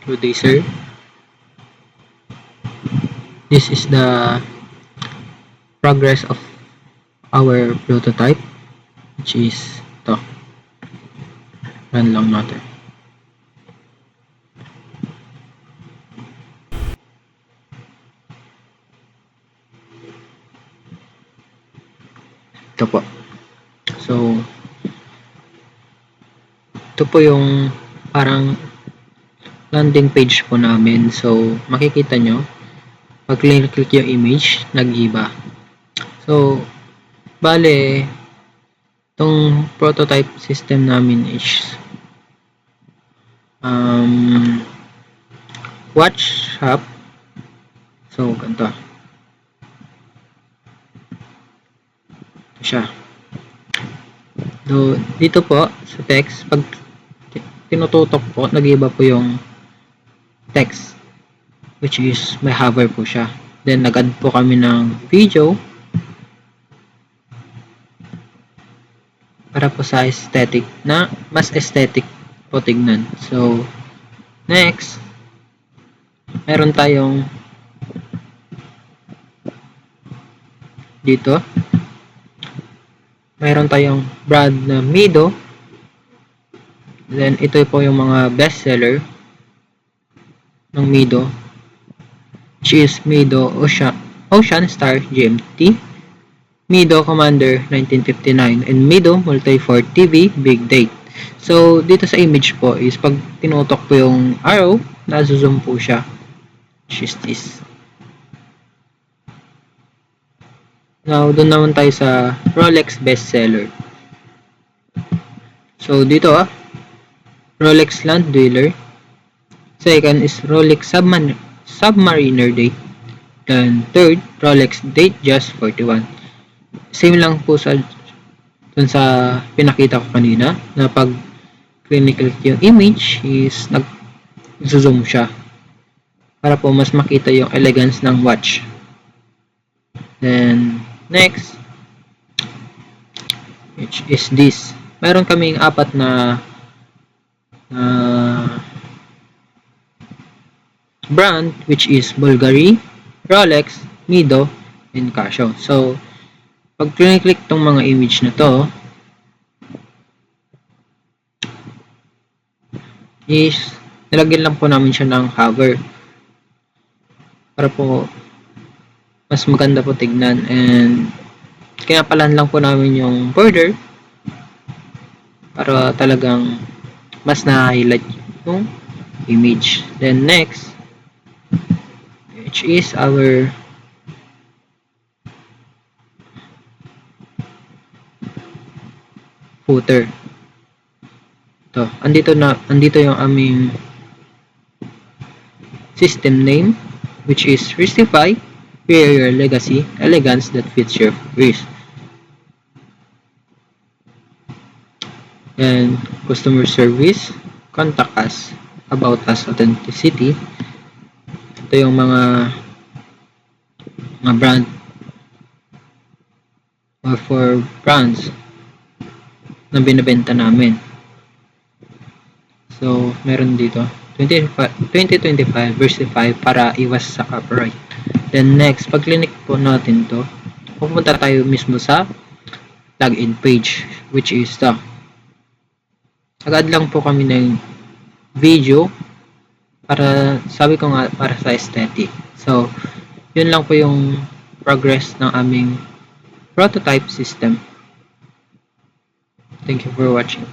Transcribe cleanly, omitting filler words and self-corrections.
Good day, sir. This is the progress of our prototype, which is ito. Run lang natin. Ito po. So, ito po yung parang landing page po namin. So, makikita nyo, pag click yung image, nag-iba. So, bale, itong prototype system namin is watch shop. So, ganito. Ito siya. So, dito po, sa text, pag tinututok po, nag-iba po yung text, which is may hover po siya. Then, nag-add po kami ng video para po sa aesthetic na mas aesthetic po tignan. So, next, meron tayong dito, meron tayong brand na Mido. Then, ito po yung mga bestseller ng Mido, which is Mido Ocean Star GMT, Mido Commander 1959, and Mido Multi-4 TV Big Date. So, dito sa image po is pag tinutok po yung arrow, nasa-zoom po siya, which is this. Now, doon naman tayo sa Rolex bestseller. So, dito Rolex Land Dweller. Second is Rolex Submariner Date. Then, third, Rolex Date Just 41. Same lang po dun sa pinakita ko kanina, na pag click yung image is nag-zoom siya para po mas makita yung elegance ng watch. Then, next, which is this. Meron kaming apat na brand, which is Bulgari, Rolex, Mido, and Casio. So, pag click tong mga image na to, is nilagyan lang po namin siya ng hover para po mas maganda po tignan, and kinapalan lang po namin yung border para talagang mas na-highlight yung image. Then next, which is our footer. Ito, andito yung aming system name, which is Ristify, Wear Your Legacy, Elegance that Fits Your Wrist. And customer service, contact us, about us, authenticity. Ito yung mga brand or for brands na binibenta namin. So, meron dito 2025 Versify para iwas sa copyright. Then next, pag click po natin to, pupunta tayo mismo sa login page, which is ito. Agad lang po kami ng video para, sabi ko nga, para sa aesthetic. So, yun lang po yung progress ng aming prototype system. Thank you for watching.